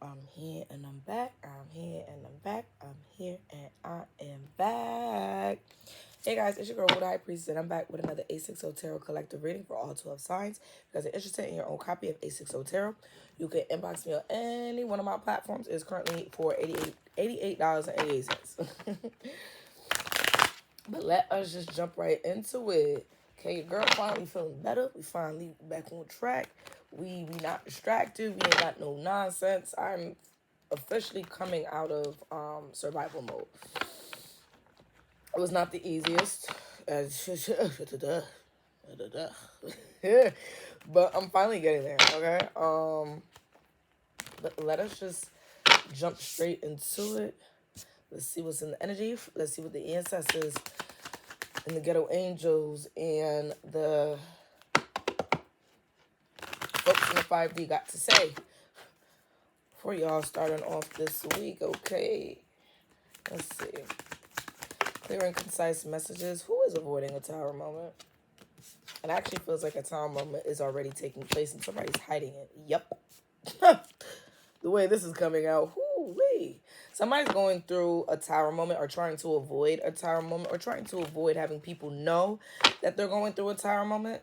I'm here and I'm back. I'm here and I'm back. I'm here and I am back. Hey guys, it's your girl, High Priestess, and I'm back with another Ancestral Tarot collective reading for all 12 signs. If you guys are interested in your own copy of Ancestral Tarot, you can inbox me on any one of my platforms. It's currently for $88.88. But let us just jump right into it. Okay, your girl finally feeling better. We finally back on track. We not distracted. We ain't got no nonsense. I'm officially coming out of survival mode. It was not the easiest. But I'm finally getting there, okay? But let us just jump straight into it. Let's see what's in the energy. Let's see what the ancestors and the ghetto angels and the folks in the 5D got to say for y'all starting off this week. Okay, let's see. Clear and concise messages. Who is avoiding a tower moment? It actually feels like a tower moment is already taking place and somebody's hiding it. Yep. The way this is coming out, whoo-wee. Somebody's going through a tower moment or trying to avoid a tower moment or trying to avoid having people know that they're going through a tower moment.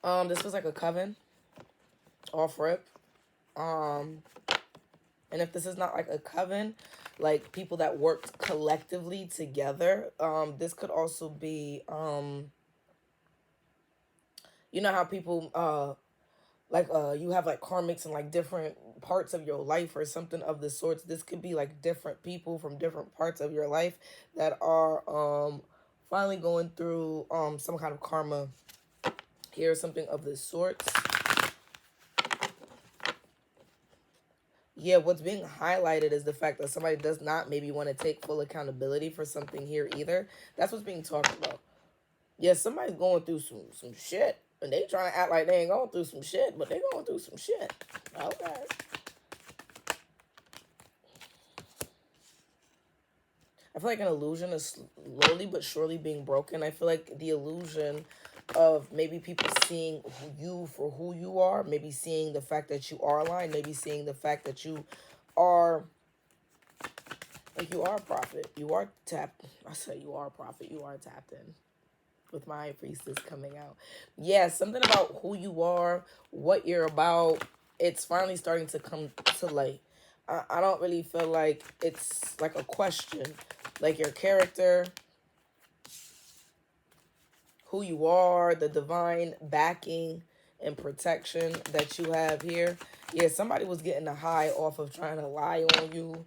This was like a coven off rip. And if this is not like a coven, like people that worked collectively together, this could also be, you know how people, you have like karmics and like different parts of your life or something of the sorts. This could be like different people from different parts of your life that are finally going through some kind of karma here, something of the sorts. Yeah, what's being highlighted is the fact that somebody does not maybe want to take full accountability for something here either. That's what's being talked about. Yeah, somebody's going through some shit. And they trying to act like they ain't going through some shit, but they going through some shit. Okay. I feel like an illusion is slowly but surely being broken. I feel like the illusion of maybe people seeing you for who you are, maybe seeing the fact that you are aligned, maybe seeing the fact that you are, like you are a prophet. You are tapped. I say you are a prophet. You are tapped in. With my Priestess coming out. Yeah, something about who you are, what you're about, it's finally starting to come to light. I don't really feel like it's like a question. Like your character, who you are, the divine backing and protection that you have here. Yeah, somebody was getting a high off of trying to lie on you.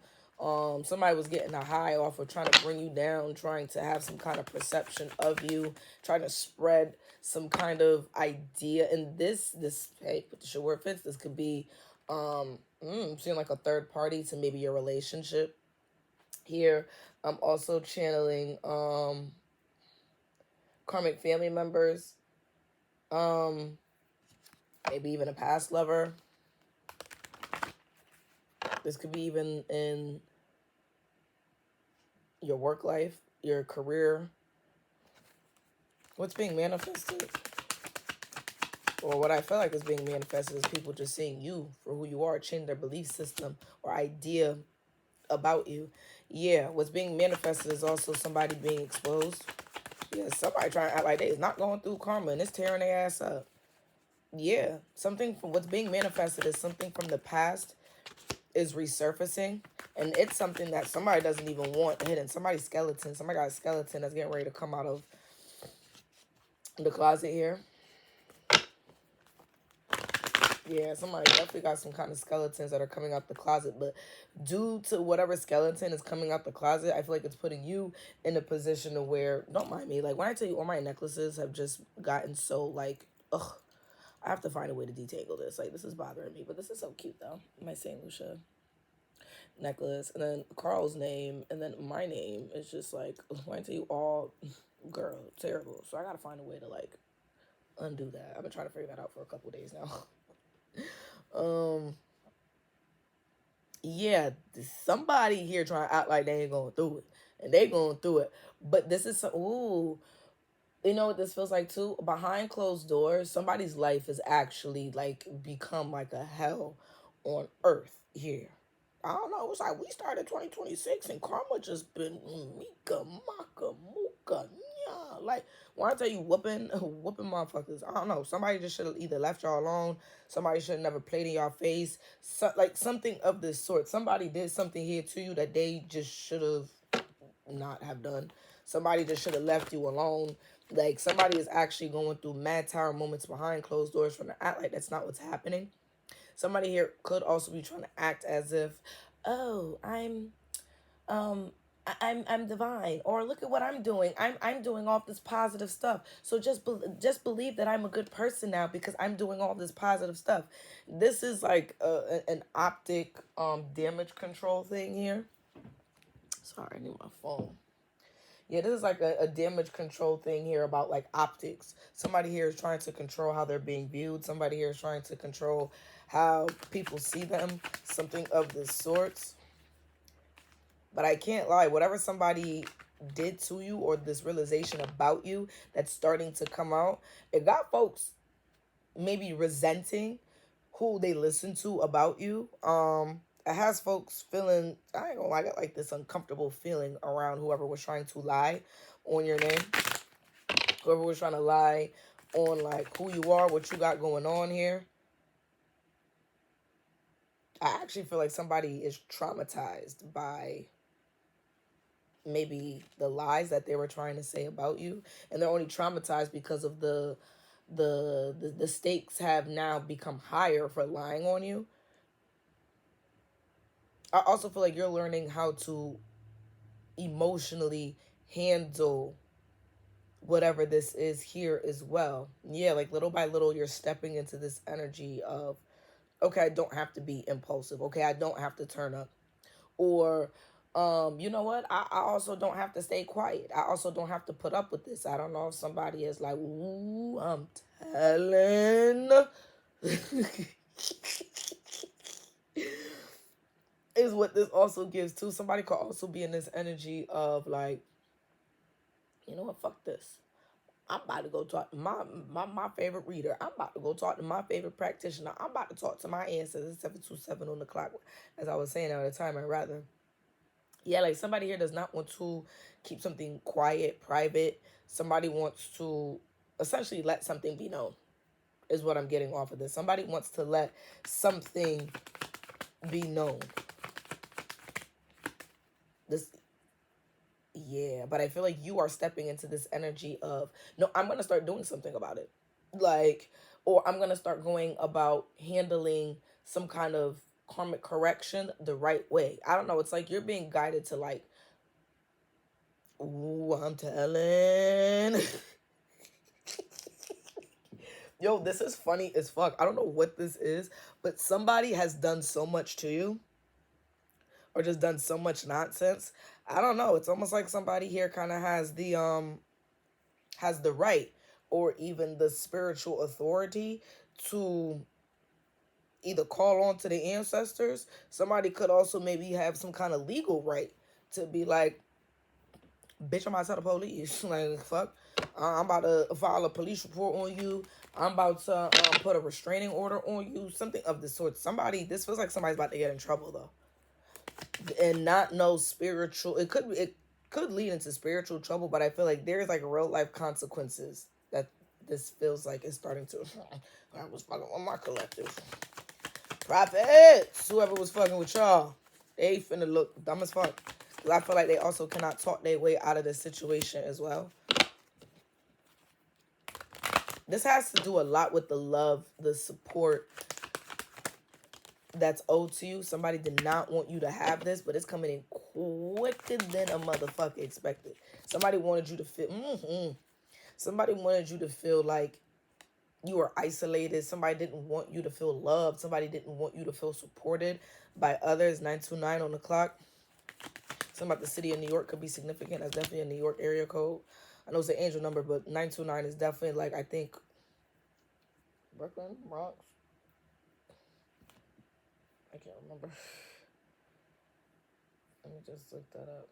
Somebody was getting a high off of trying to bring you down, trying to have some kind of perception of you, trying to spread some kind of idea. And this, hey, put the shit where it fits. This could be, seeing like a third party to maybe your relationship here. I'm also channeling, karmic family members, maybe even a past lover. This could be even in your work life, your career. What's being manifested, or what I feel like is being manifested, is people just seeing you for who you are, change their belief system or idea about you. Yeah, what's being manifested is also somebody being exposed. Yeah, somebody trying to act like they is not going through karma and it's tearing their ass up. Yeah, something from what's being manifested is something from the past is resurfacing, and it's something that somebody doesn't even want hidden. Somebody's skeleton. Somebody got a skeleton that's getting ready to come out of the closet here. Yeah, somebody definitely got some kind of skeletons that are coming out the closet, but due to whatever skeleton is coming out the closet, I feel like it's putting you in a position to where, don't mind me, like when I tell you all my necklaces have just gotten so like, ugh, I have to find a way to detangle this. Like, this is bothering me, but this is so cute though. My St. Lucia necklace, and then Carl's name, and then my name is just like, when I tell you all, girl, terrible. So I gotta find a way to like undo that. I've been trying to figure that out for a couple days now. Yeah, somebody here trying to act like they ain't going through it, and they going through it. But this is ooh, you know what this feels like too? Behind closed doors, somebody's life is actually like become like a hell, on earth here. I don't know. It's like we started 2026 and karma just been Mika, Maka, Muka, yeah. Like, when I tell you whooping, whooping motherfuckers, I don't know. Somebody just should have either left y'all alone. Somebody should have never played in y'all face. So, like, something of this sort. Somebody did something here to you that they just should have not have done. Somebody just should have left you alone. Like, somebody is actually going through mad tower moments behind closed doors trying to act like that's not what's happening. Somebody here could also be trying to act as if, oh, um I'm divine, or look at what I'm doing. I'm doing all this positive stuff. So just believe that I'm a good person now because I'm doing all this positive stuff. This is like an optic damage control thing here. Sorry, I need my phone. Yeah, this is like a damage control thing here about like optics. Somebody here is trying to control how they're being viewed. Somebody here is trying to control how people see them. Something of this sorts. But I can't lie, whatever somebody did to you or this realization about you that's starting to come out, it got folks maybe resenting who they listen to about you. It has folks feeling, I ain't gonna lie, I got like this uncomfortable feeling around whoever was trying to lie on your name. Whoever was trying to lie on like who you are, what you got going on here. I actually feel like somebody is traumatized by maybe the lies that they were trying to say about you, and they're only traumatized because of the stakes have now become higher for lying on you. I also feel like you're learning how to emotionally handle whatever this is here as well. Yeah, like little by little you're stepping into this energy of, okay, I don't have to be impulsive. Okay, I don't have to turn up. Or you know what, I also don't have to stay quiet. I also don't have to put up with this. I don't know if somebody is like, ooh, I'm telling is what this also gives too. Somebody could also be in this energy of like, you know what, fuck this. I'm about to go talk to my favorite reader. I'm about to go talk to my favorite practitioner. I'm about to talk to my ancestors. 727 on the clock, as I was saying at the time, and rather, yeah, like somebody here does not want to keep something quiet, private. Somebody wants to essentially let something be known, is what I'm getting off of this. Somebody wants to let something be known. This, yeah, but I feel like you are stepping into this energy of, no, I'm going to start doing something about it. Like, or I'm going to start going about handling some kind of karmic correction the right way. I don't know. It's like you're being guided to like, ooh, I'm telling. Yo, this is funny as fuck. I don't know what this is, but somebody has done so much to you or just done so much nonsense. I don't know. It's almost like somebody here kind of has the right or even the spiritual authority to either call on to the ancestors. Somebody could also maybe have some kind of legal right to be like, bitch, I'm about to tell the police. Like, fuck. I'm about to file a police report on you. I'm about to put a restraining order on you. Something of the sort. This feels like somebody's about to get in trouble, though. And not no spiritual. It could lead into spiritual trouble, but I feel like there's like real life consequences that this feels like it's starting to. I was fucking with my collective. Prophets! Whoever was fucking with y'all, they finna look dumb as fuck. Because I feel like they also cannot talk their way out of this situation as well. This has to do a lot with the love, the support that's owed to you. Somebody did not want you to have this, but it's coming in quicker than a motherfucker expected. Somebody wanted you to feel, somebody wanted you to feel like you were isolated. Somebody didn't want you to feel loved. Somebody didn't want you to feel supported by others. 929 on the clock. Something about the city of New York could be significant. That's definitely a New York area code. I know it's an angel number, but 929 is definitely like, I think, Brooklyn, Bronx. I can't remember. Let me just look that up.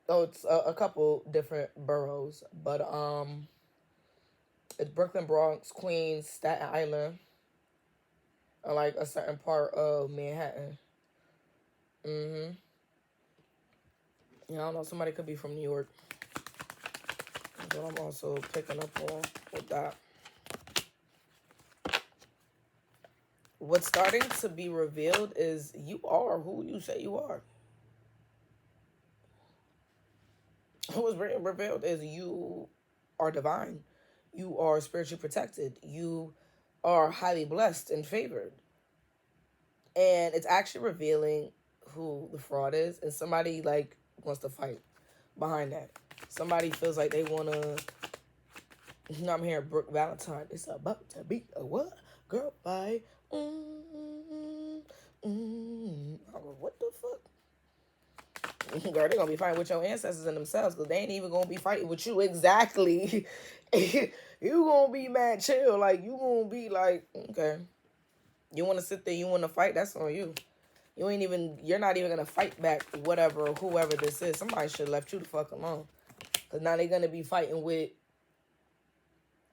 Oh, it's a couple different boroughs, but It's Brooklyn, Bronx, Queens, Staten Island, or like a certain part of Manhattan. Mm-hmm. Yeah, I don't know. Somebody could be from New York. But I'm also picking up on with that. What's starting to be revealed is you are who you say you are. What's being revealed is you are divine. You are spiritually protected. You are highly blessed and favored. And it's actually revealing who the fraud is. And somebody like wants to fight behind that. Somebody feels like they want to. You know, I'm hearing Brooke Valentine. It's about to be a what? Girl, bye. What the fuck? Girl, they gonna be fighting with your ancestors and themselves because they ain't even gonna be fighting with you. Exactly. You gonna be mad chill. Like, you gonna be like, okay. You wanna sit there, you wanna fight, that's on you. You're not even gonna fight back whatever, whoever this is. Somebody should have left you the fuck alone. Because now they're gonna be fighting with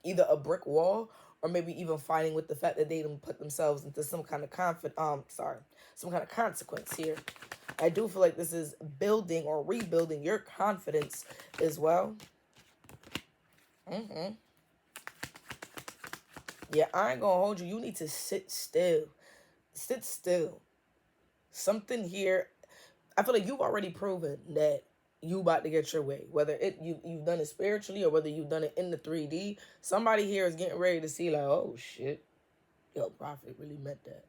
either a brick wall or maybe even fighting with the fact that they didn't put themselves into some kind of some kind of consequence here. I do feel like this is building or rebuilding your confidence as well. Mm-hmm. Yeah, I ain't gonna hold you. You need to sit still. Sit still. Something here. I feel like you've already proven that you about to get your way. Whether you've done it spiritually or whether you've done it in the 3D. Somebody here is getting ready to see like, oh shit. Yo, Prophet really meant that.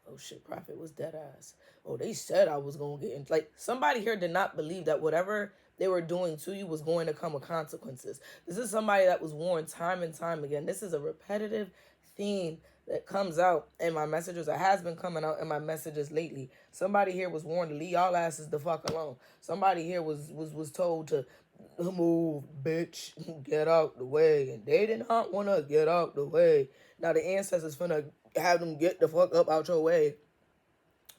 Oh shit, Prophet was dead ass. Oh, they said I was gonna get in. Like, somebody here did not believe that whatever they were doing to you was going to come with consequences. This is somebody that was warned time and time again. This is a repetitive theme that comes out in my messages, or has been coming out in my messages lately. Somebody here was warned to leave y'all asses the fuck alone. Somebody here was told to move, bitch, get out the way. And they did not want to get out the way. Now the ancestors finna have them get the fuck up out your way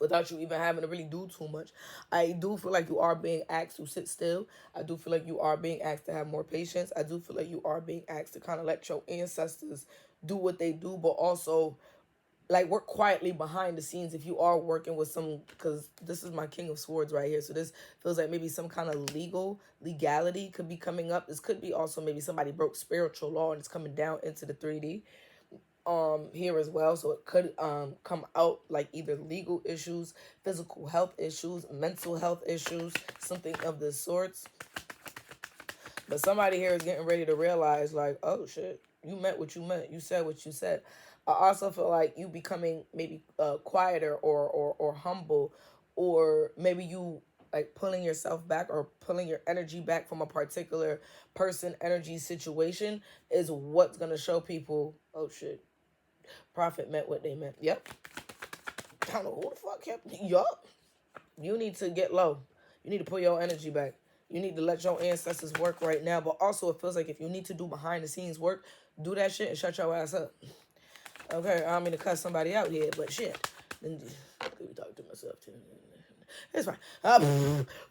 without you even having to really do too much. I do feel like you are being asked to sit still. I do feel like you are being asked to have more patience. I do feel like you are being asked to kind of let your ancestors do what they do, but also like work quietly behind the scenes if you are working with some, because this is my King of Swords right here. So this feels like maybe some kind of legality could be coming up. This could be also maybe somebody broke spiritual law and it's coming down into the 3D here as well. So it could come out like either legal issues, physical health issues, mental health issues, something of the sorts. But somebody here is getting ready to realize like, oh shit, you meant what you meant. You said what you said. I also feel like you becoming maybe quieter or humble, or maybe you like pulling yourself back or pulling your energy back from a particular person, energy, situation is what's going to show people, oh shit, Prophet meant what they meant. Yep. I don't know who the fuck kept. Yup. You need to get low. You need to pull your energy back. You need to let your ancestors work right now. But also, it feels like if you need to do behind the scenes work, do that shit and shut your ass up. Okay, I don't mean to cuss somebody out here, but shit. Let me talk to myself too. It's fine.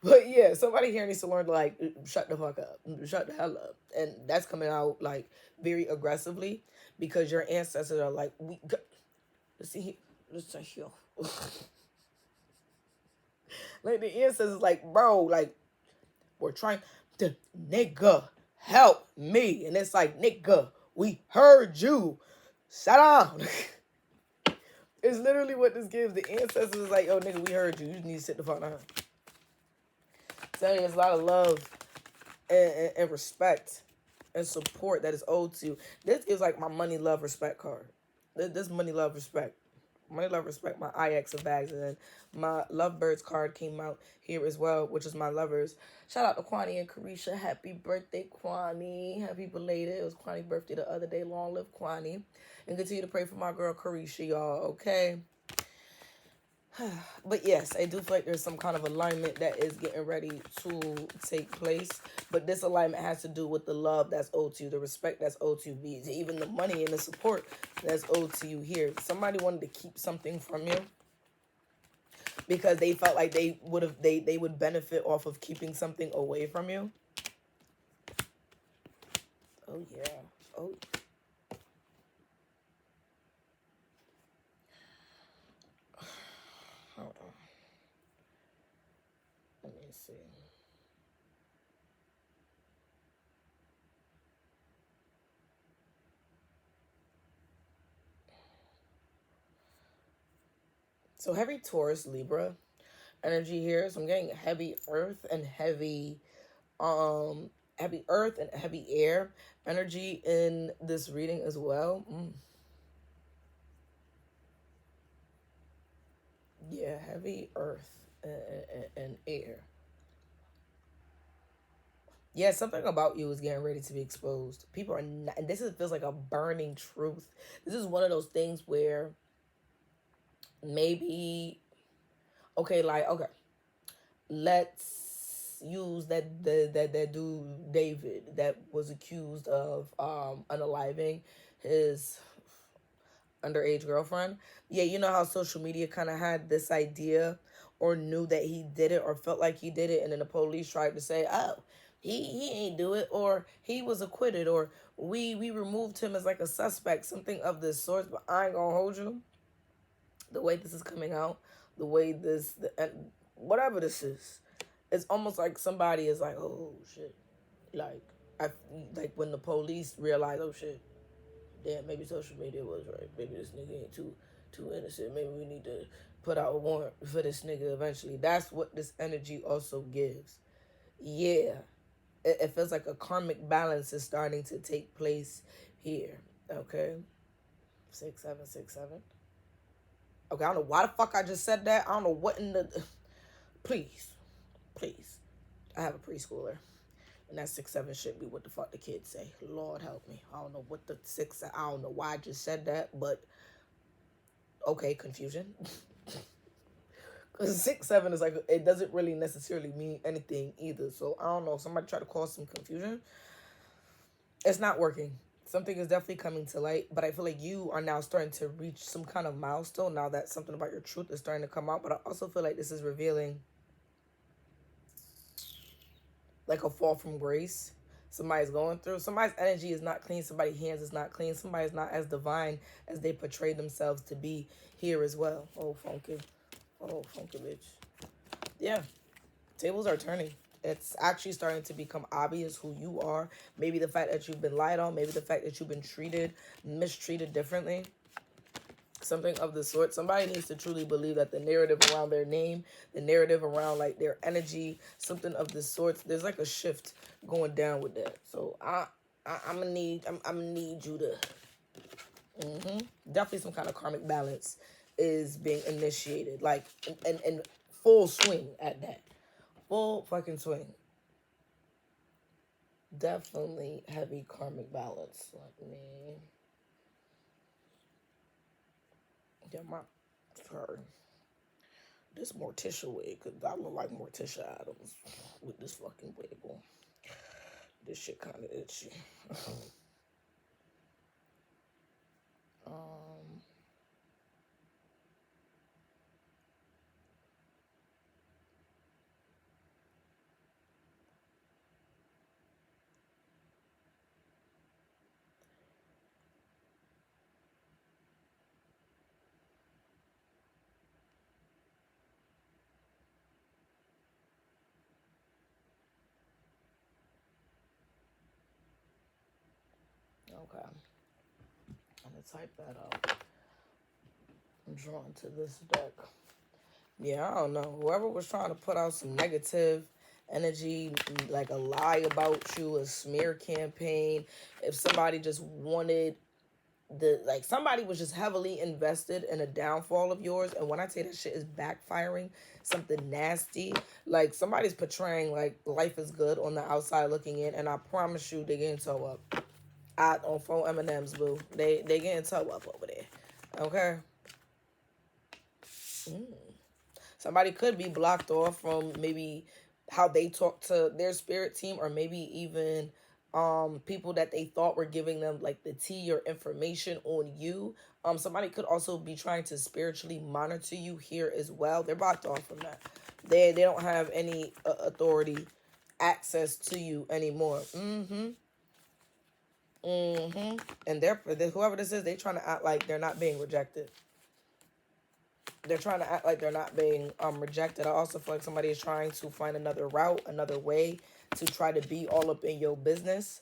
But yeah, somebody here needs to learn to like shut the fuck up, shut the hell up, and that's coming out like very aggressively because your ancestors are like, let's see here. Like the ancestors like, bro, like we're trying to nigga help me, and it's like, nigga, we heard you. Shut down. It's literally what this gives. The ancestors is like, yo, nigga, we heard you. You need to sit the fuck down. Telling you, there's a lot of love and respect and support that is owed to you. This is like my money, love, respect card. This money, love, respect. Money, love, respect, my IX of bags. And then my Lovebirds card came out here as well, which is my lovers. Shout out to Kwani and Carisha. Happy birthday, Kwani. Happy belated. It was Kwani's birthday the other day. Long live Kwani. And continue to pray for my girl Carisha, y'all, okay? But yes, I do feel like there's some kind of alignment that is getting ready to take place. But this alignment has to do with the love that's owed to you, the respect that's owed to you, even the money and the support that's owed to you here. Somebody wanted to keep something from you because they felt like they would benefit off of keeping something away from you. Oh yeah. Oh. see. So heavy Taurus, Libra energy here. So I'm getting heavy earth and heavy earth and heavy air energy in this reading as well. Yeah, heavy earth and air. Yeah, something about you is getting ready to be exposed. People are not, and feels like a burning truth. This is one of those things where maybe, okay, like, okay, let's use that dude David that was accused of unaliving his underage girlfriend. Yeah, you know how social media kind of had this idea or knew that he did it or felt like he did it, and then the police tried to say, "Oh, he ain't do it," or he was acquitted, or we removed him as like a suspect, something of this sort. But I ain't gonna hold you. The way this is coming out, the way whatever this is, it's almost like somebody is like, "Oh shit," like I like when the police realize, "Oh shit, damn, maybe social media was right. Maybe this nigga ain't too innocent. Maybe we need to put out a warrant for this nigga eventually." That's what this energy also gives. Yeah, it feels like a karmic balance is starting to take place here. Okay, 6767. Okay, I don't know why the fuck I just said that. I don't know what in the. Please, please. I have a preschooler. And that 6-7 should be what the fuck the kids say. Lord help me. I don't know what the 6. I don't know why I just said that, but okay, confusion. Because 6-7 is like, it doesn't really necessarily mean anything either. So I don't know. Somebody try to cause some confusion. It's not working. Something is definitely coming to light, but I feel like you are now starting to reach some kind of milestone now that something about your truth is starting to come out. But I also feel like this is revealing like a fall from grace. Somebody's going through. Somebody's energy is not clean. Somebody's hands is not clean. Somebody's not as divine as they portray themselves to be here as well. Oh, funky. Oh, funky bitch. Yeah. Tables are turning. It's actually starting to become obvious who you are. Maybe the fact that you've been lied on. Maybe the fact that you've been mistreated differently. Something of the sort. Somebody needs to truly believe that the narrative around their name, the narrative around like their energy, something of this sort. There's like a shift going down with that. So I'm gonna need you to definitely some kind of karmic balance is being initiated, like in full swing at that, full fucking swing. Definitely heavy karmic balance. Let me get my sorry. This Morticia wig, because I look like Morticia Adams with this fucking wig on. This shit kind of itchy. um, okay. I'm going to type that out. I'm drawn to this deck. Yeah, I don't know. Whoever was trying to put out some negative energy, like a lie about you, a smear campaign, if somebody just wanted somebody was just heavily invested in a downfall of yours, and when I say that shit is backfiring, something nasty, like somebody's portraying like life is good on the outside looking in, and I promise you they're getting toe up. On phone M&M's, boo. They getting toe up over there. Okay. Somebody could be blocked off from maybe how they talk to their spirit team, or maybe even people that they thought were giving them like the tea or information on you. Somebody could also be trying to spiritually monitor you here as well. They're blocked off from that. They don't have any authority, access to you anymore. And whoever this is, they trying to act like they're not being rejected. they're trying to act like they're not being rejected. I also feel like somebody is trying to find another route, another way to try to be all up in your business.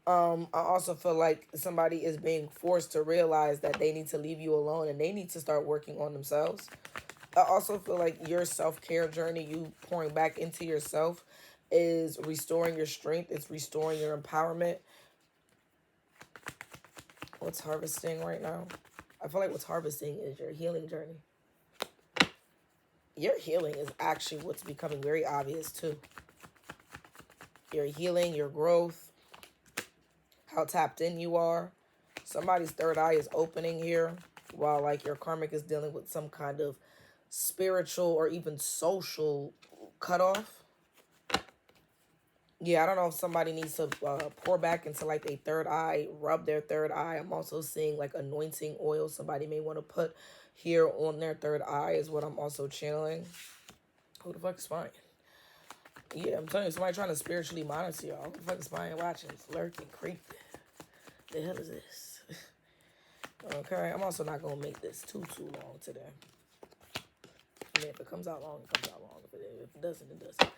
I also feel like somebody is being forced to realize that they need to leave you alone and they need to start working on themselves. I also feel like your self-care journey, you pouring back into yourself, is restoring your strength. It's restoring your empowerment. What's harvesting right now? I feel like what's harvesting is your healing journey. Your healing is actually what's becoming very obvious too. Your healing, your growth, how tapped in you are. Somebody's third eye is opening here, while like your karmic is dealing with some kind of spiritual or even social cutoff. Yeah, I don't know if somebody needs to pour back into like a third eye, rub their third eye. I'm also seeing like anointing oil somebody may want to put here on their third eye is what I'm also channeling. Who the fuck is fine? Yeah, I'm telling you, somebody trying to spiritually monitor y'all. Who the fuck is spying, watching, lurking, creeping? The hell is this? Okay, I'm also not gonna make this too long today. I mean, if it comes out long, it comes out long. If it doesn't, it doesn't.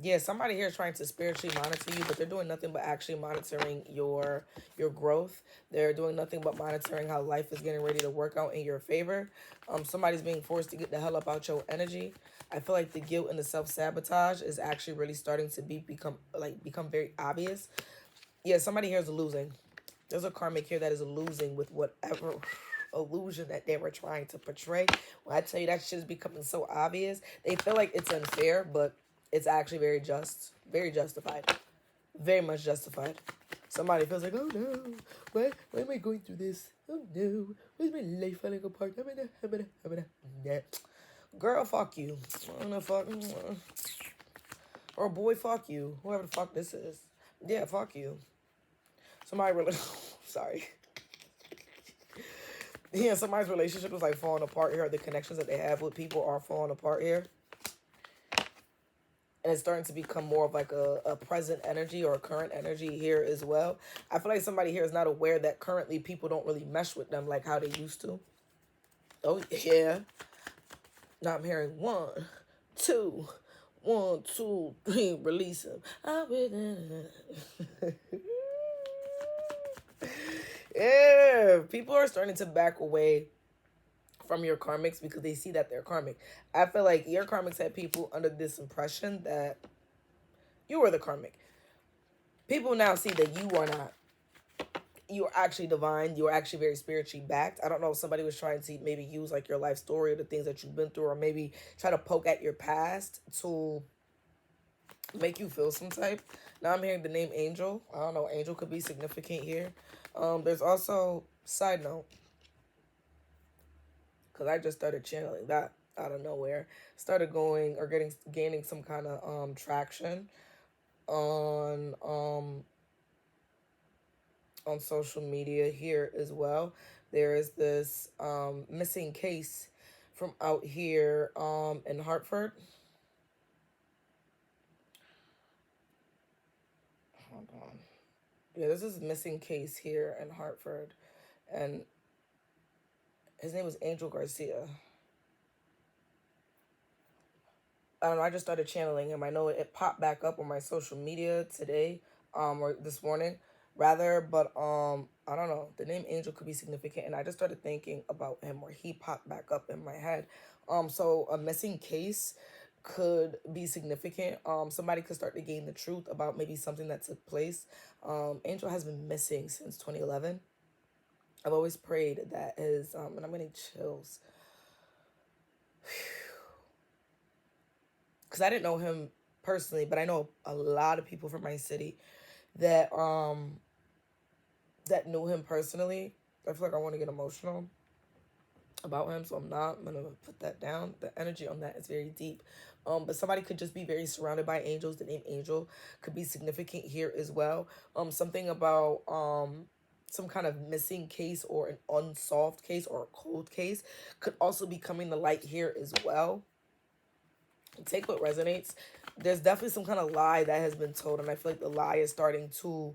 Yeah, somebody here is trying to spiritually monitor you, but they're doing nothing but actually monitoring your growth. They're doing nothing but monitoring how life is getting ready to work out in your favor. Somebody's being forced to get the hell up out your energy. I feel like the guilt and the self-sabotage is actually really starting to become very obvious. Yeah, somebody here is losing. There's a karmic here that is losing with whatever illusion that they were trying to portray. When I tell you that shit is becoming so obvious, they feel like it's unfair, but it's actually very just, very justified, very much justified. Somebody feels like, oh no, why am I going through this? Oh no, why is my life falling apart? Girl, fuck you. Or boy, fuck you. Whoever the fuck this is. Yeah, fuck you. Somebody really, sorry. Yeah, somebody's relationship is like falling apart here. The connections that they have with people are falling apart here. And it's starting to become more of like a present energy or a current energy here as well. I feel like somebody here is not aware that currently people don't really mesh with them like how they used to. Oh, yeah. Now I'm hearing 1, 2, 1, 2, 3, release him. Yeah, people are starting to back away from your karmics because they see that they're karmic. I feel like your karmics had people under this impression that you were the karmic. People now see that you are not. You are actually divine. You are actually very spiritually backed. I don't know if somebody was trying to maybe use like your life story or the things that you've been through, or maybe try to poke at your past to make you feel some type. Now I'm hearing the name Angel. I don't know. Angel could be significant here. There's also, side note, because I just started channeling that out of nowhere. Started going or gaining some kind of traction on social media here as well. There is this missing case from out here in Hartford. Hold on. Yeah, this is missing case here in Hartford, and his name was Angel Garcia. I don't know, I just started channeling him. I know it popped back up on my social media today, or this morning, rather, but I don't know. The name Angel could be significant, and I just started thinking about him, or he popped back up in my head. So a missing case could be significant. Somebody could start to gain the truth about maybe something that took place. Angel has been missing since 2011. I've always prayed that his and I'm getting chills. Because I didn't know him personally, but I know a lot of people from my city that that knew him personally. I feel like I want to get emotional about him, so I'm not. I'm gonna put that down. The energy on that is very deep. But somebody could just be very surrounded by angels. The name Angel could be significant here as well. Something about some kind of missing case or an unsolved case or a cold case could also be coming to light here as well. Take what resonates. There's definitely some kind of lie that has been told, and I feel like the lie is starting to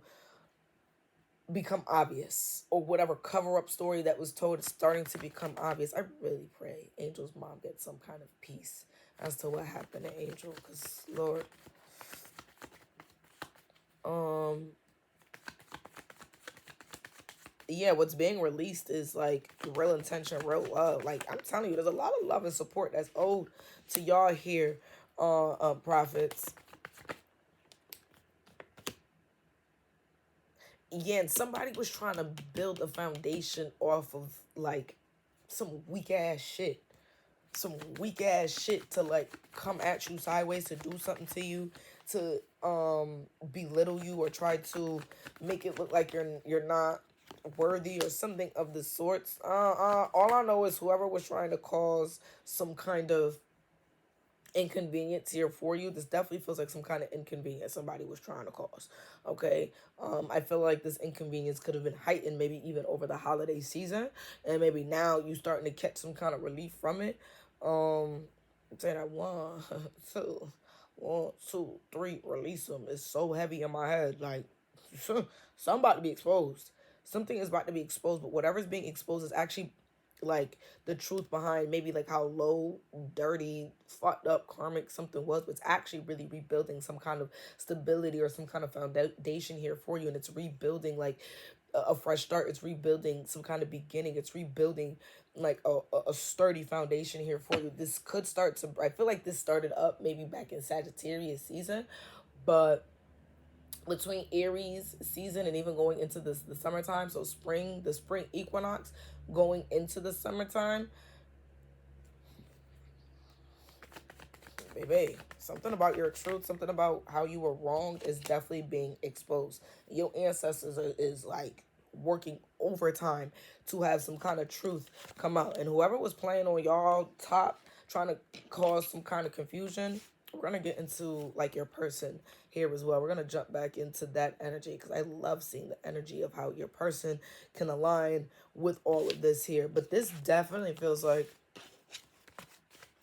become obvious, or whatever cover-up story that was told is starting to become obvious. I really pray Angel's mom gets some kind of peace as to what happened to Angel, because Lord, yeah, what's being released is like real intention, real love. Like, I'm telling you, there's a lot of love and support that's owed to y'all here, prophets. Yeah, and somebody was trying to build a foundation off of like some weak ass shit. Some weak ass shit to like come at you sideways, to do something to you, to belittle you, or try to make it look like you're not worthy or something of the sorts. All I know is whoever was trying to cause some kind of inconvenience here for you, this definitely feels like some kind of inconvenience somebody was trying to cause. Okay. I feel like this inconvenience could have been heightened maybe even over the holiday season, and maybe now you starting to catch some kind of relief from it. Say that one, two, one, two, three, release them. It's so heavy in my head. Like, something about to be exposed. Something is about to be exposed, but whatever's being exposed is actually like the truth behind maybe like how low, dirty, fucked up, karmic something was, but it's actually really rebuilding some kind of stability or some kind of foundation here for you, and it's rebuilding like a fresh start. It's rebuilding some kind of beginning. It's rebuilding like a sturdy foundation here for you. This could start to, I feel like this started up maybe back in Sagittarius season, but between Aries season and even going into the summertime, so spring, the spring equinox going into the summertime, baby, something about your truth, something about how you were wronged is definitely being exposed. Your ancestors is like working overtime to have some kind of truth come out. And whoever was playing on y'all top, trying to cause some kind of confusion, we're going to get into like your person here as well. We're going to jump back into that energy, because I love seeing the energy of how your person can align with all of this here. But this definitely feels like,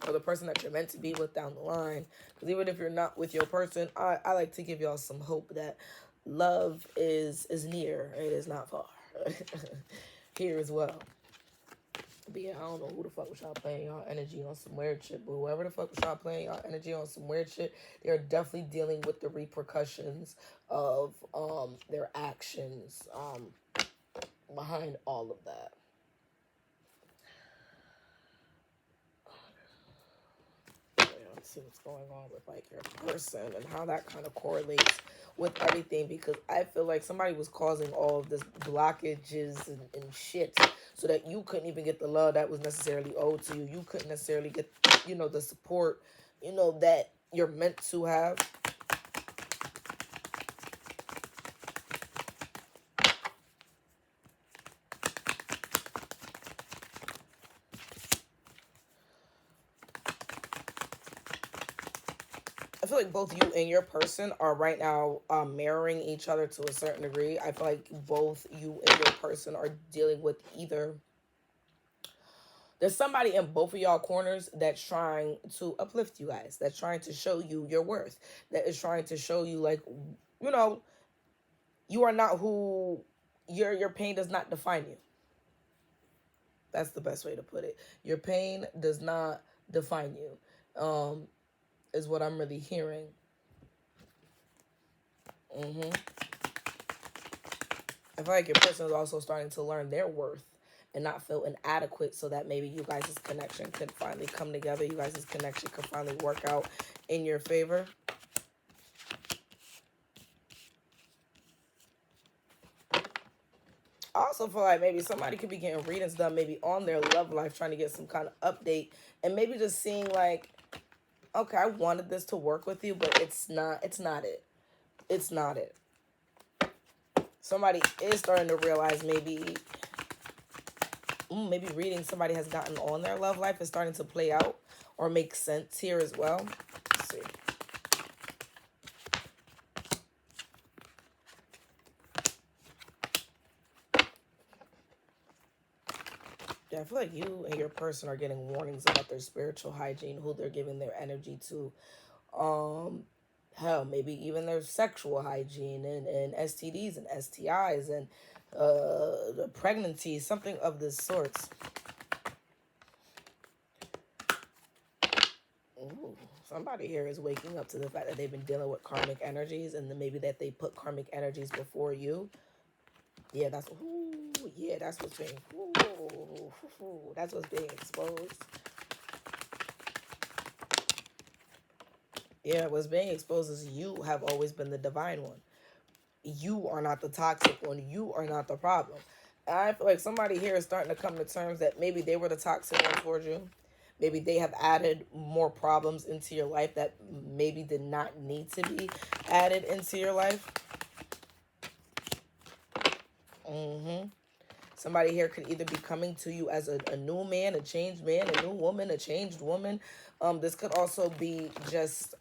or the person that you're meant to be with down the line. Because even if you're not with your person, I like to give y'all some hope that love is near. It is not far. Here as well. But yeah, I don't know who the fuck was y'all playing y'all energy on some weird shit. But whoever the fuck was y'all playing y'all energy on some weird shit, they're definitely dealing with the repercussions of their actions behind all of that. Let's see what's going on with like your person and how that kind of correlates with everything, because I feel like somebody was causing all of this blockages and shit so that you couldn't even get the love that was necessarily owed to you. You couldn't necessarily get, the support, that you're meant to have. I feel like both you and your person are right now mirroring each other to a certain degree. I feel like both you and your person are dealing with either, there's somebody in both of y'all corners that's trying to uplift you guys, that's trying to show you your worth, that is trying to show you like, you are not who, your pain does not define you. That's the best way to put it. Your pain does not define you, is what I'm really hearing. I feel like your person is also starting to learn their worth and not feel inadequate, so that maybe you guys' connection could finally come together. You guys' connection could finally work out in your favor. I also feel like maybe somebody could be getting readings done maybe on their love life, trying to get some kind of update, and maybe just seeing like, okay, I wanted this to work with you, but it's not it. It's not it. Somebody is starting to realize maybe reading somebody has gotten on their love life is starting to play out or make sense here as well. Let's see. Yeah, I feel like you and your person are getting warnings about their spiritual hygiene, who they're giving their energy to. hell, maybe even their sexual hygiene and STDs and STIs and the pregnancy, something of this sort. Ooh, somebody here is waking up to the fact that they've been dealing with karmic energies, and then maybe that they put karmic energies before you. Yeah, that's what's being, that's what's being exposed. Yeah, what's being exposed is you have always been the divine one. You are not the toxic one. You are not the problem. And I feel like somebody here is starting to come to terms that maybe they were the toxic one towards you. Maybe they have added more problems into your life that maybe did not need to be added into your life. Somebody here could either be coming to you as a new man, a changed man, a new woman, a changed woman. This could also be just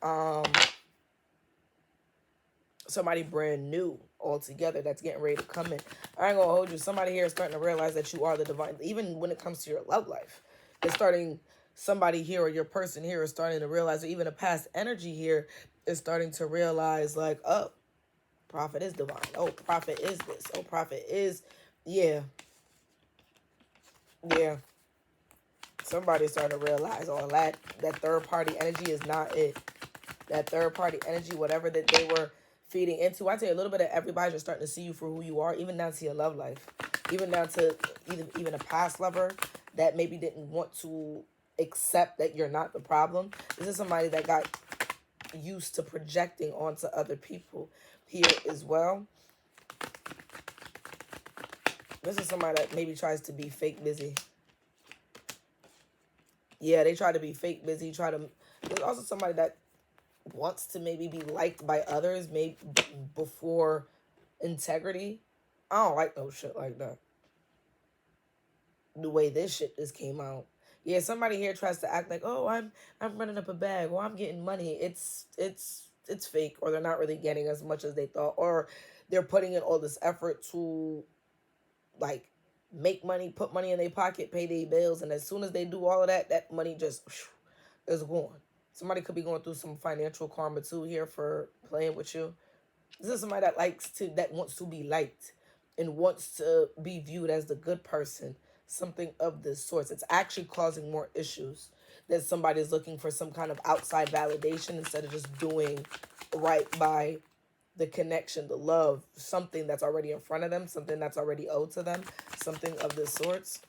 somebody brand new altogether that's getting ready to come in. I ain't gonna hold you. Somebody here is starting to realize that you are the divine. Even when it comes to your love life, it's starting. Somebody here or your person here is starting to realize, or even a past energy here is starting to realize, like, oh, prophet is divine. Oh, prophet is this. Oh, prophet is, yeah, yeah. Somebody's starting to realize all that third party energy is not it. That third party energy, whatever that they were feeding into. I tell you, a little bit of everybody's just starting to see you for who you are, even down to your love life, even down to even a past lover that maybe didn't want to accept that you're not the problem. This is somebody that got used to projecting onto other people here as well. This is somebody that maybe tries to be fake busy. Yeah, they try to be fake busy. There's also somebody that wants to maybe be liked by others, maybe before integrity. I don't like no shit like that. The way this shit just came out. Yeah, somebody here tries to act like, oh, I'm running up a bag, or I'm getting money. It's fake, or they're not really getting as much as they thought, or they're putting in all this effort to like make money, put money in their pocket, pay their bills, and as soon as they do all of that, that money just is gone. Somebody could be going through some financial karma too here for playing with you. This is somebody that wants to be liked and wants to be viewed as the good person, something of this sort. It's actually causing more issues that somebody is looking for some kind of outside validation instead of just doing right by the connection, the love, something that's already in front of them, something that's already owed to them, something of this sorts.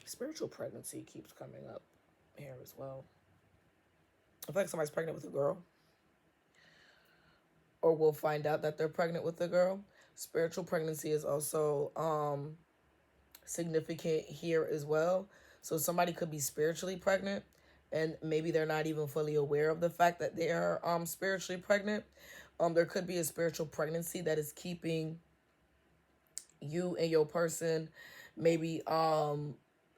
Spiritual pregnancy keeps coming up here as well. I feel like somebody's pregnant with a girl, or will find out that they're pregnant with a girl. Spiritual pregnancy is also significant here as well. So somebody could be spiritually pregnant, and maybe they're not even fully aware of the fact that they are spiritually pregnant. There could be a spiritual pregnancy that is keeping you and your person maybe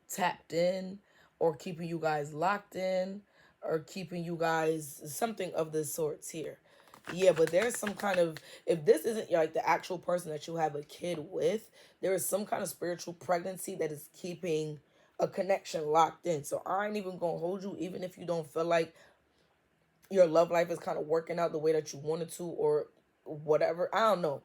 tapped in, or keeping you guys locked in, or keeping you guys something of the sorts here. Yeah, but there's some kind of, if this isn't like the actual person that you have a kid with, there is some kind of spiritual pregnancy that is keeping a connection locked in. So I ain't even gonna hold you, even if you don't feel like your love life is kind of working out the way that you wanted to, or whatever. I don't know.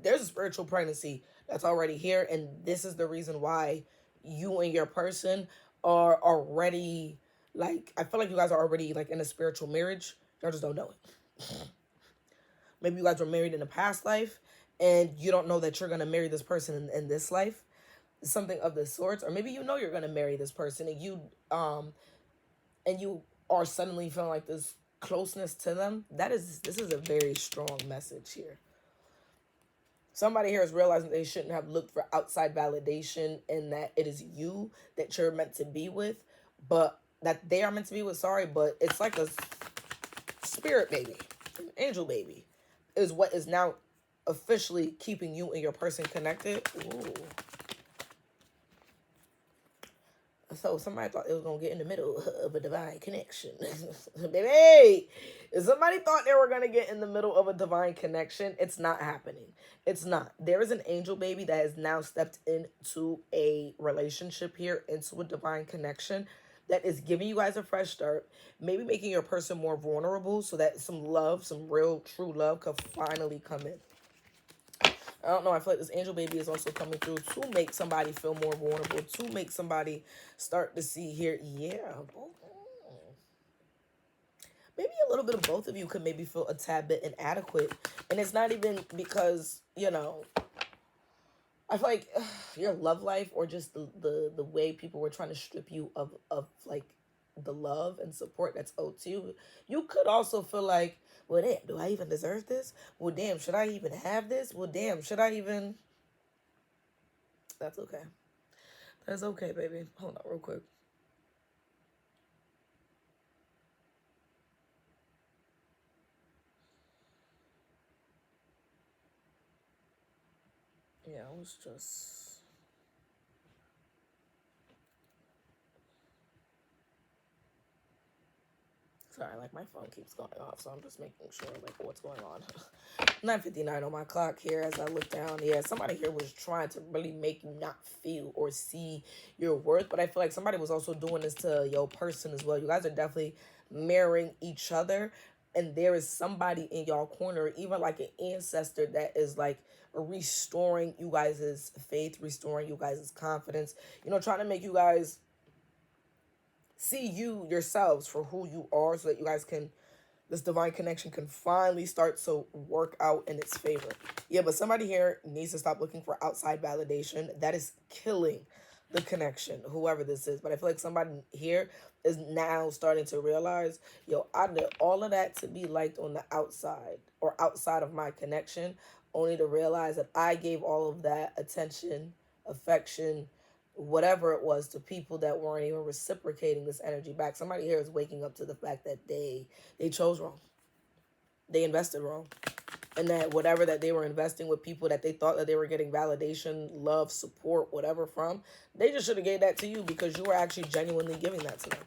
There's a spiritual pregnancy that's already here, and this is the reason why you and your person are already, like, I feel like you guys are already like in a spiritual marriage. Y'all just don't know it. Maybe you guys were married in a past life and you don't know that you're going to marry this person in this life, something of the sorts. Or maybe you know you're going to marry this person, and you are suddenly feeling like this closeness to them. This is a very strong message here. Somebody here is realizing they shouldn't have looked for outside validation, and that it is you that you're meant to be with, but that they are meant to be with, sorry, but it's like a spirit baby, an angel baby, is what is now officially keeping you and your person connected. Ooh. So somebody thought they was going to get in the middle of a divine connection. Baby, if somebody thought they were going to get in the middle of a divine connection, it's not happening. It's not. There is an angel baby that has now stepped into a relationship here, into a divine connection. that is giving you guys a fresh start, maybe making your person more vulnerable so that some love, some real true love could finally come in. I don't know. I feel like this angel baby is also coming through to make somebody feel more vulnerable, to make somebody start to see here. Yeah. Maybe a little bit of both of you could maybe feel a tad bit inadequate. And it's not even because, I feel like your love life or just the way people were trying to strip you of like the love and support that's owed to you. You could also feel like, well, damn, do I even deserve this? Well, damn, should I even have this? Well, damn, should I even? That's okay. That's okay, baby. Hold on real quick. Yeah, I was just... Sorry, like my phone keeps going off, so I'm just making sure like what's going on. 9:59 on my clock here as I look down. Yeah, somebody here was trying to really make you not feel or see your worth, but I feel like somebody was also doing this to your person as well. You guys are definitely mirroring each other, and there is somebody in y'all corner, even like an ancestor that is like restoring you guys' faith, restoring you guys' confidence, trying to make you guys see you yourselves for who you are so that you guys can, this divine connection can finally start to work out in its favor. Yeah, but somebody here needs to stop looking for outside validation. That is killing the connection, whoever this is. But I feel like somebody here is now starting to realize, yo, I did all of that to be liked on the outside or outside of my connection, only to realize that I gave all of that attention, affection, whatever it was, to people that weren't even reciprocating this energy back. Somebody here is waking up to the fact that they chose wrong. They invested wrong. And that whatever that they were investing with people that they thought that they were getting validation, love, support, whatever from, they just should have gave that to you because you were actually genuinely giving that to them.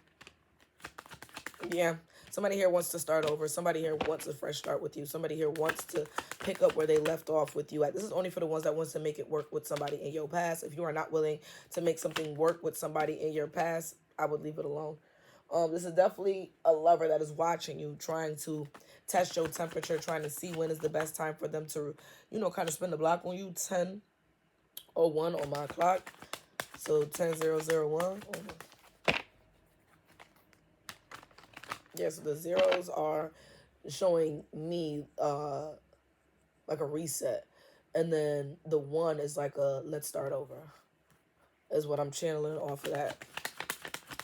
Yeah. Somebody here wants to start over. Somebody here wants a fresh start with you. Somebody here wants to pick up where they left off with you at. This is only for the ones that wants to make it work with somebody in your past. If you are not willing to make something work with somebody in your past, I would leave it alone. This is definitely a lover that is watching you, trying to test your temperature, trying to see when is the best time for them to, kind of spin the block on you. 10:01 on my clock. So 10:001. Yeah, so the zeros are showing me like a reset. And then the one is like a let's start over. Is what I'm channeling off of that.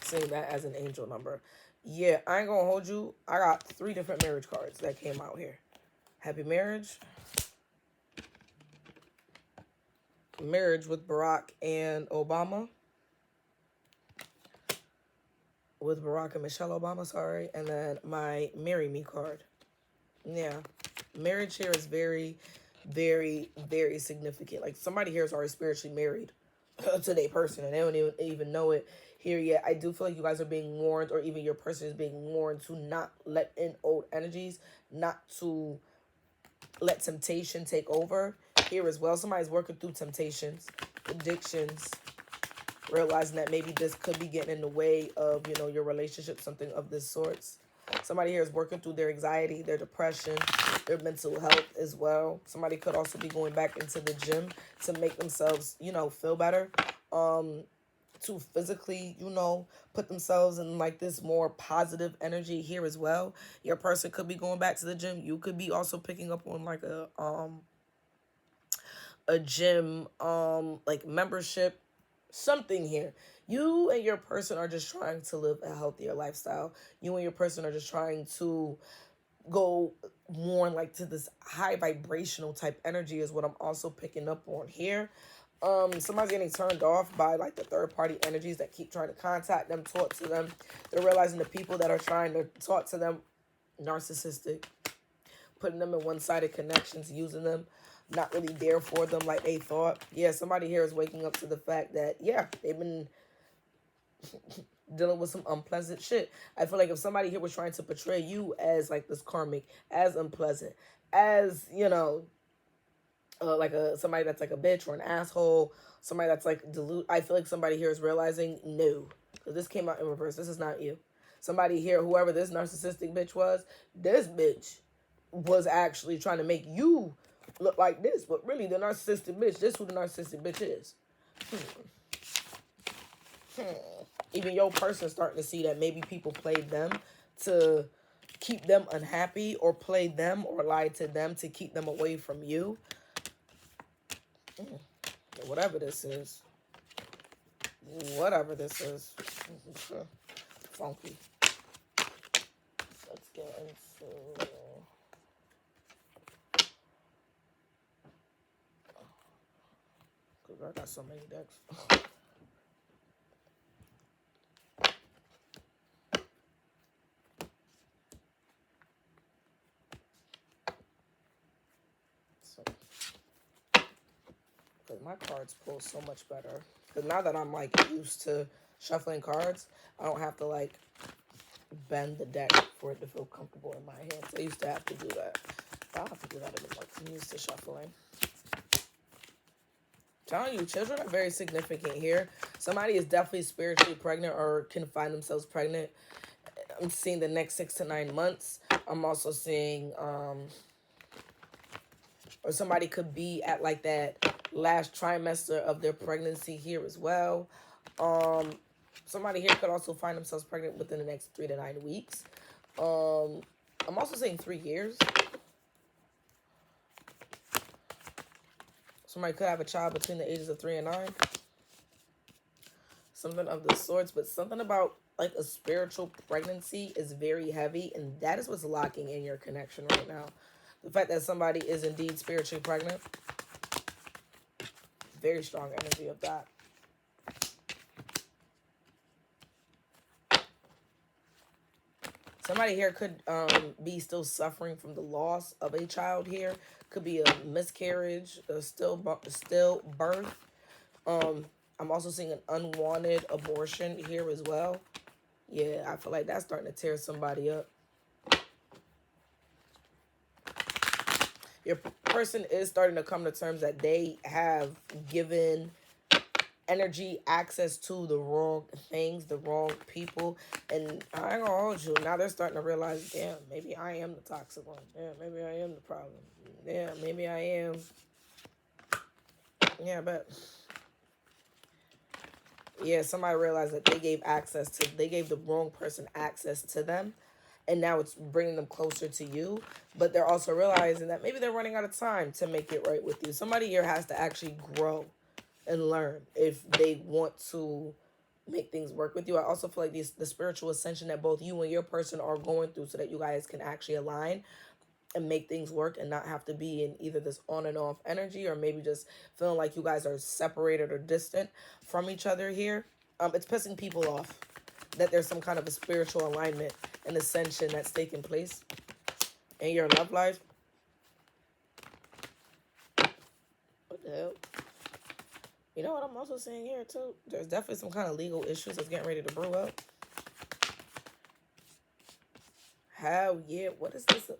Seeing that as an angel number. Yeah, I ain't gonna hold you. I got 3 different marriage cards that came out here. Happy marriage. Marriage with Barack and Obama. With Barack and Michelle Obama, sorry. And then my Marry Me card. Yeah. Marriage here is very, very, very significant. Like somebody here is already spiritually married to their person and they don't even know it here yet. I do feel like you guys are being warned, or even your person is being warned, to not let in old energies, not to let temptation take over here as well. Somebody's working through temptations, addictions, realizing that maybe this could be getting in the way of, your relationship, something of this sorts. Somebody here is working through their anxiety, their depression, their mental health as well. Somebody could also be going back into the gym to make themselves, feel better. To physically, put themselves in like this more positive energy here as well. Your person could be going back to the gym. You could be also picking up on like a gym like membership, something here. You and your person are just trying to live a healthier lifestyle. You and your person are just trying to go more like to this high vibrational type energy is what I'm also picking up on here. Somebody's getting turned off by like the third party energies that keep trying to contact them, talk to them. They're realizing the people that are trying to talk to them, narcissistic, putting them in one-sided connections, using them, not really there for them like they thought. Yeah, somebody here is waking up to the fact that, yeah, they've been dealing with some unpleasant shit. I feel like if somebody here was trying to portray you as like this karmic, as unpleasant, as, like somebody that's like a bitch or an asshole, somebody that's like I feel like somebody here is realizing, no, Because this came out in reverse. This is not you. Somebody here, whoever this narcissistic bitch was, this bitch was actually trying to make you look like this. But really, the narcissistic bitch, this is who the narcissistic bitch is. Even your person starting to see that maybe people played them to keep them unhappy, or played them or lied to them to keep them away from you. Whatever this is. Whatever this is. Funky. Let's get into... Because I got so many decks. Because my cards pull so much better. Because now that I'm, like, used to shuffling cards, I don't have to, like, bend the deck for it to feel comfortable in my hands. I used to have to do that. I don't have to do that anymore because I'm used to shuffling. I'm telling you, children are very significant here. Somebody is definitely spiritually pregnant or can find themselves pregnant. I'm seeing the next 6 to 9 months. I'm also seeing, or somebody could be at, like, that last trimester of their pregnancy here as well. Somebody here could also find themselves pregnant within the next 3 to 9 weeks. I'm also saying 3 years. Somebody could have a child between the ages of 3 and 9. Something of the sorts, but something about, like, a spiritual pregnancy is very heavy, and that is what's locking in your connection right now. The fact that somebody is indeed spiritually pregnant. Very strong energy of that. Somebody here could be still suffering from the loss of a child here. Could be a miscarriage, a stillbirth. I'm also seeing an unwanted abortion here as well. Yeah, I feel like that's starting to tear somebody up. Your person is starting to come to terms that they have given energy access to the wrong things, the wrong people, and I ain't gonna hold you. Now they're starting to realize, damn, maybe I am the toxic one. Yeah, maybe I am the problem. Yeah, maybe I am. Yeah, but yeah, somebody realized that they gave the wrong person access to them, and now it's bringing them closer to you. But they're also realizing that maybe they're running out of time to make it right with you. Somebody here has to actually grow and learn if they want to make things work with you. I also feel like the spiritual ascension that both you and your person are going through, so that you guys can actually align and make things work and not have to be in either this on and off energy, or maybe just feeling like you guys are separated or distant from each other here. It's pissing people off that there's some kind of a spiritual alignment and ascension that's taking place in your love life. What the hell? You know what I'm also seeing here, too? There's definitely some kind of legal issues that's getting ready to brew up. Hell yeah. What is this about?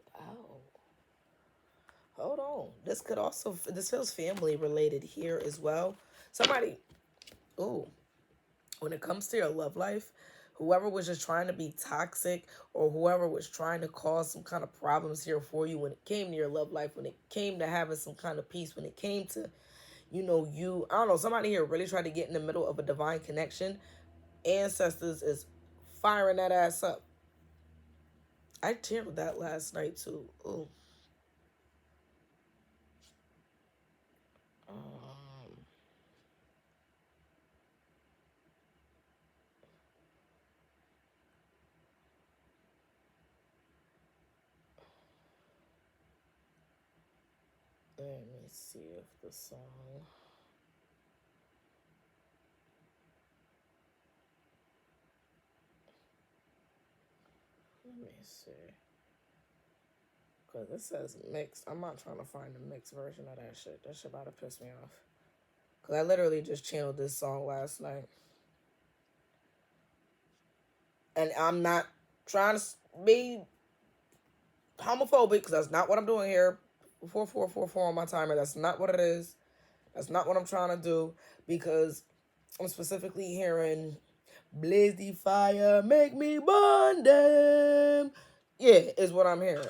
Hold on. This feels family related here as well. Somebody, when it comes to your love life, whoever was just trying to be toxic, or whoever was trying to cause some kind of problems here for you when it came to your love life, when it came to having some kind of peace, when it came to, I don't know, somebody here really tried to get in the middle of a divine connection. Ancestors is firing that ass up. I channeled that last night too. Ooh. Let me see if the song... Let me see. Because it says mixed. I'm not trying to find a mixed version of that shit. That shit about to piss me off. Because I literally just channeled this song last night. And I'm not trying to be homophobic, because that's not what I'm doing here. 4444 on my timer. That's not what it is. That's not what I'm trying to do. Because I'm specifically hearing Blaze the fire, make me burn them. Yeah, is what I'm hearing.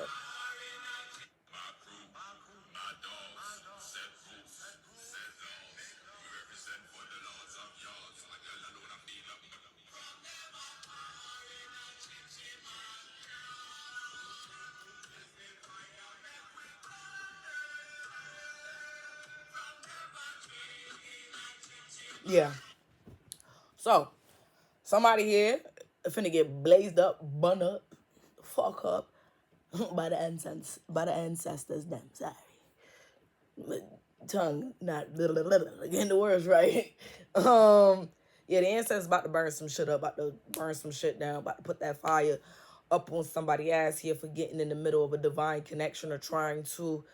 Yeah. So, somebody here finna get blazed up, bun up, fuck up by the ancestors. Them, sorry, tongue not getting the words right. Yeah, the ancestors about to burn some shit up, about to burn some shit down, about to put that fire up on somebody's ass here for getting in the middle of a divine connection or trying to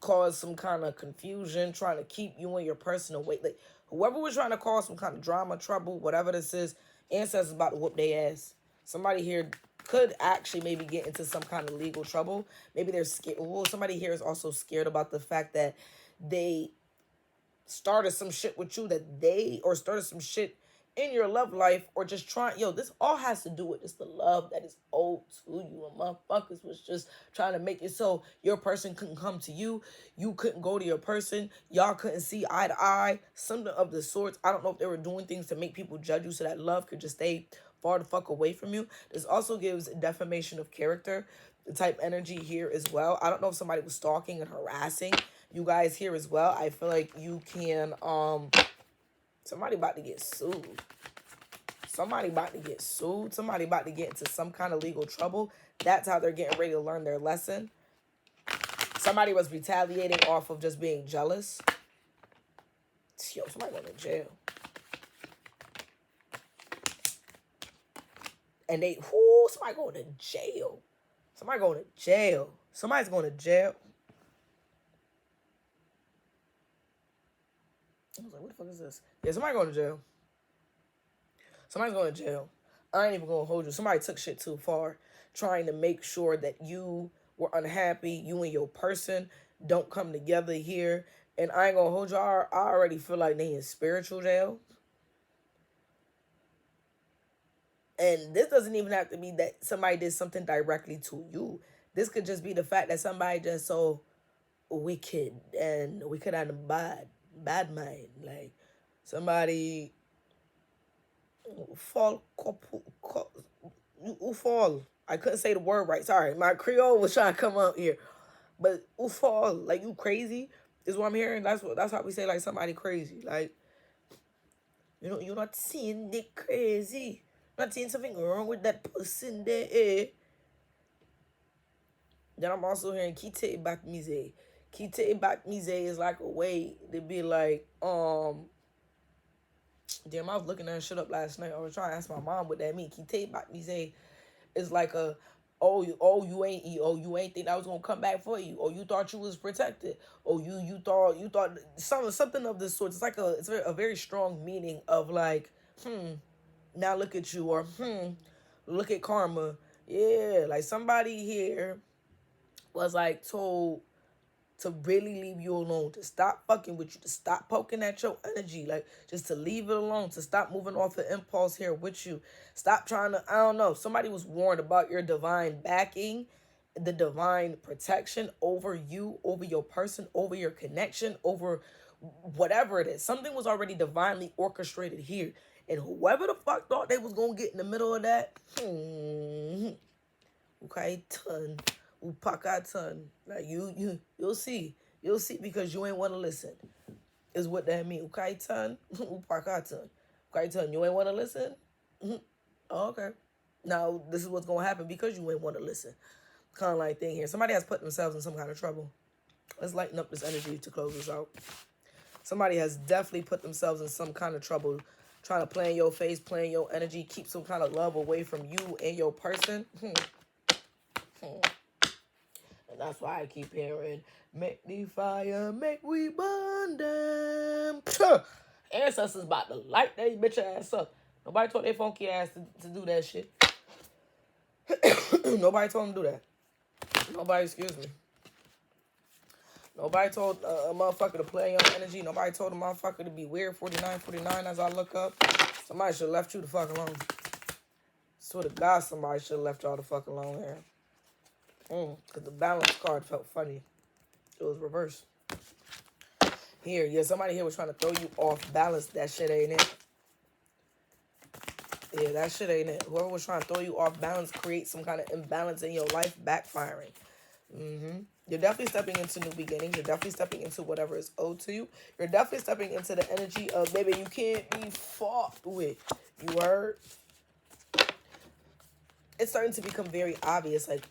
cause some kind of confusion, trying to keep you and your person away. Like whoever was trying to cause some kind of drama, trouble, whatever this is, ancestors about to whoop their ass. Somebody here could actually maybe get into some kind of legal trouble. Maybe they're scared. Well, somebody here is also scared about the fact that they started some shit with you or started some shit in your love life, or just trying, this all has to do with just the love that is owed to you. And motherfuckers was just trying to make it so your person couldn't come to you. You couldn't go to your person. Y'all couldn't see eye to eye. Something of the sorts. I don't know if they were doing things to make people judge you so that love could just stay far the fuck away from you. This also gives defamation of character, the type energy here as well. I don't know if somebody was stalking and harassing you guys here as well. I feel like you can, somebody about to get sued. Somebody about to get sued. Somebody about to get into some kind of legal trouble. That's how they're getting ready to learn their lesson. Somebody was retaliating off of just being jealous. Yo, somebody going to jail. And somebody going to jail. Somebody going to jail. Somebody's going to jail. I was like, what the fuck is this? Yeah, somebody going to jail. Somebody's going to jail. I ain't even going to hold you. Somebody took shit too far, trying to make sure that you were unhappy. You and your person don't come together here. And I ain't going to hold you. I already feel like they in spiritual jail. And this doesn't even have to be that somebody did something directly to you. This could just be the fact that somebody just so wicked and wicked and bad mind. Like somebody fall. I couldn't say the word right. Sorry, my Creole was trying to come out here, but fall like you crazy is what I'm hearing. That's how we say like somebody crazy. Like you're not seeing the crazy. Not seeing something wrong with that person there. Eh? Then I'm also hearing Kite back mise. Kite back mise is like a way to be like, damn, I was looking that shit up last night. I was trying to ask my mom what that means. Kite back mise is like a, you ain't think I was gonna come back for you. Or you thought you was protected. Or you thought something of this sort. It's a very strong meaning of like, now look at you, or look at karma. Yeah, like somebody here was like told to really leave you alone, to stop fucking with you, to stop poking at your energy, like just to leave it alone, to stop moving off the impulse here with you. Stop trying to, I don't know. Somebody was warned about your divine backing, the divine protection over you, over your person, over your connection, over whatever it is. Something was already divinely orchestrated here. And whoever the fuck thought they was gonna get in the middle of that, okay, ton, upaka ton. Like you'll see because you ain't want to listen. Is what that mean? Okay, ton, upaka ton. Okay, ton, you ain't want to listen. Oh, okay. Now this is what's gonna happen because you ain't want to listen. Kind of like thing here. Somebody has put themselves in some kind of trouble. Let's lighten up this energy to close this out. Somebody has definitely put themselves in some kind of trouble, trying to play in your face, play in your energy, keep some kind of love away from you and your person. And that's why I keep hearing, make the fire, make we burn them. Ancestors about to light that bitch ass up. Nobody told their funky ass to do that shit. Nobody told them to do that. Nobody, excuse me. Nobody told a motherfucker to play on energy. Nobody told a motherfucker to be weird. 49 as I look up. Somebody should have left you the fuck alone. Swear to God, somebody should have left y'all the fuck alone here. Because the balance card felt funny. It was reversed. Here, yeah, somebody here was trying to throw you off balance. That shit ain't it. Yeah, that shit ain't it. Whoever was trying to throw you off balance, create some kind of imbalance in your life, backfiring. You're definitely stepping into new beginnings. You're definitely stepping into whatever is owed to you. You're definitely stepping into the energy of, baby, you can't be fought with. You heard? It's starting to become very obvious. Like,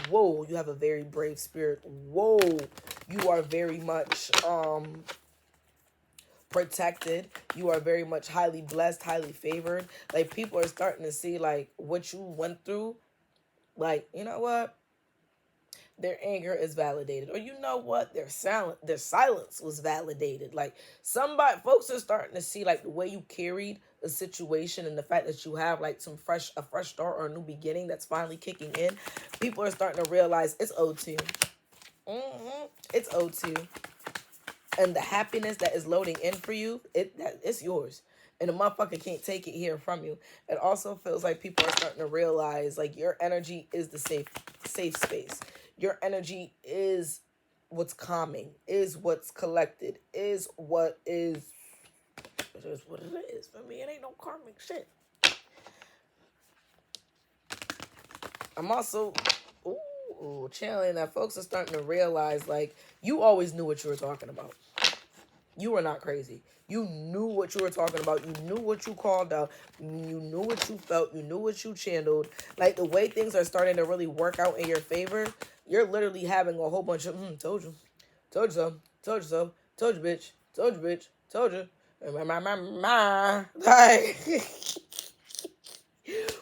whoa, you have a very brave spirit. Whoa, you are very much protected. You are very much highly blessed, highly favored. Like, people are starting to see, like, what you went through. Like, you know what? Their anger is validated. Or you know what? Their silence was validated. Like, folks are starting to see, like, the way you carried a situation and the fact that you have, like, a fresh start or a new beginning that's finally kicking in. People are starting to realize it's owed to you. It's owed to you. And the happiness that is loading in for you, it's yours. And the motherfucker can't take it here from you. It also feels like people are starting to realize, like, your energy is the safe space. Your energy is what's calming, is what's collected, is what is. It is what it is. For me, it ain't no karmic shit. I'm also chilling that folks are starting to realize, like, you always knew what you were talking about. You were not crazy. You knew what you were talking about. You knew what you called out. You knew what you felt. You knew what you channeled. Like, the way things are starting to really work out in your favor, you're literally having a whole bunch of, told you. Told you so. Told you so. Told you, bitch. Told you, bitch. Told you. Like,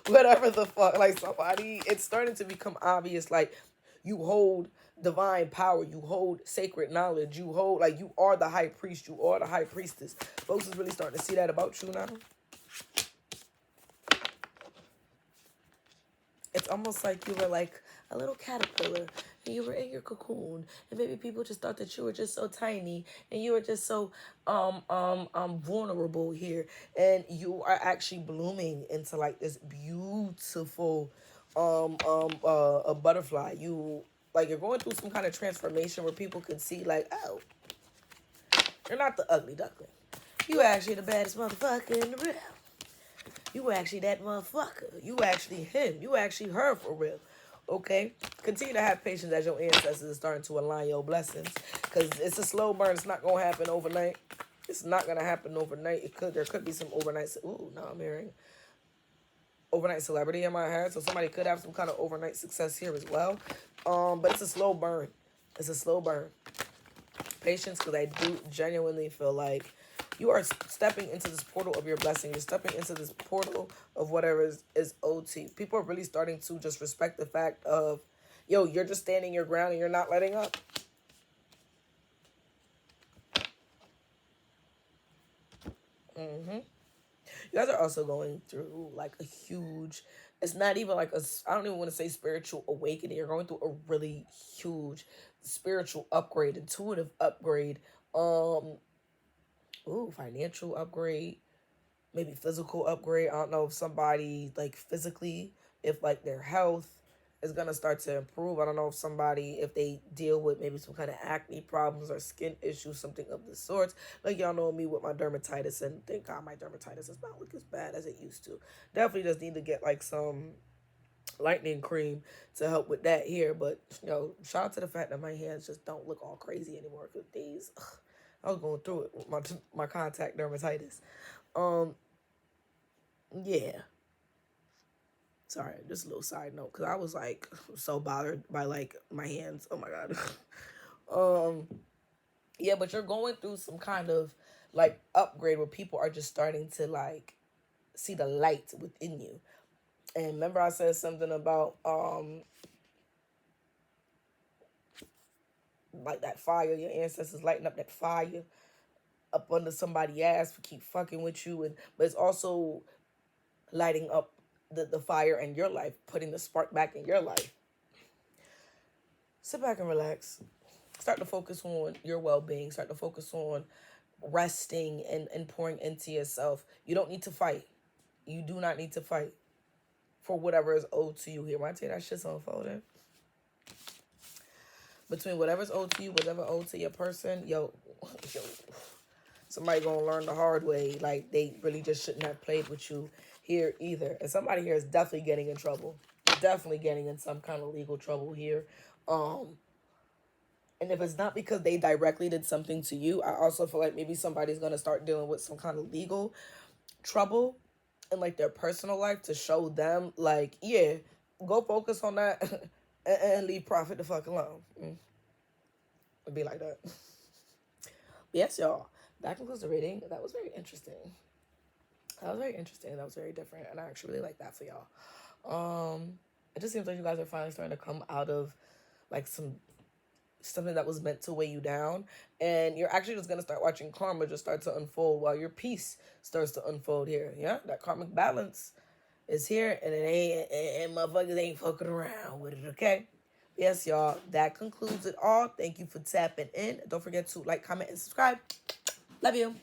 whatever the fuck. Like, somebody, it's starting to become obvious, like, you hold divine power, you hold sacred knowledge, you hold, like, you are the high priest, you are the high priestess. Folks is really starting to see that about you now. It's almost like you were like a little caterpillar and you were in your cocoon, and maybe people just thought that you were just so tiny and you were just so vulnerable here, and you are actually blooming into, like, this beautiful a butterfly. You're going through some kind of transformation where people can see, like, oh, you're not the ugly duckling. You actually the baddest motherfucker in the room. You actually that motherfucker. You actually him. You actually her for real. Okay? Continue to have patience as your ancestors are starting to align your blessings. Because it's a slow burn. It's not going to happen overnight. It's not going to happen overnight. There could be some overnight. Ooh, now I'm hearing overnight celebrity in my head. So somebody could have some kind of overnight success here as well. But it's a slow burn. It's a slow burn. Patience, because I do genuinely feel like you are stepping into this portal of your blessing. You're stepping into this portal of whatever is owed to you. People are really starting to just respect the fact of, yo, you're just standing your ground and you're not letting up. You guys are also going through, like, a huge, it's not even like I don't even want to say spiritual awakening. You're going through a really huge spiritual upgrade, intuitive upgrade, financial upgrade, maybe physical upgrade. I don't know if somebody, like, physically, if, like, their health is going to start to improve. I don't know if they deal with maybe some kind of acne problems or skin issues, something of the sorts. Like, y'all know me with my dermatitis, and thank God my dermatitis does not look as bad as it used to. Definitely just need to get, like, some lightening cream to help with that here. But, shout out to the fact that my hands just don't look all crazy anymore. Because I was going through it with my contact dermatitis. Yeah. Sorry, just a little side note, because I was, like, so bothered by, like, my hands. Oh my God. Yeah, but you're going through some kind of, like, upgrade where people are just starting to, like, see the light within you. And remember I said something about like, that fire, your ancestors lighting up that fire up under somebody's ass for keep fucking with you, but it's also lighting up the fire in your life, putting the spark back in your life. Sit back and relax. Start to focus on your well-being. Start to focus on resting and pouring into yourself. You don't need to fight. You do not need to fight for whatever is owed to you here. When I tell you that shit's unfolding, between whatever's owed to you, whatever owed to your person, yo, somebody gonna learn the hard way. Like, they really just shouldn't have played with you here either. And somebody here is definitely getting in trouble. Definitely getting in some kind of legal trouble here. And if it's not because they directly did something to you, I also feel like maybe somebody's gonna start dealing with some kind of legal trouble in like their personal life to show them, like, yeah, go focus on that and leave profit the fuck alone. It'd be like that. Yes, y'all. That concludes the reading. That was very interesting. That was very interesting. That was very different, and I actually really like that for y'all. It just seems like you guys are finally starting to come out of like something that was meant to weigh you down, and you're actually just gonna start watching karma just start to unfold while your peace starts to unfold here. Yeah, that karmic balance is here, and and motherfuckers ain't fucking around with it. Okay. Yes, y'all. That concludes it all. Thank you for tapping in. Don't forget to like, comment, and subscribe. Love you.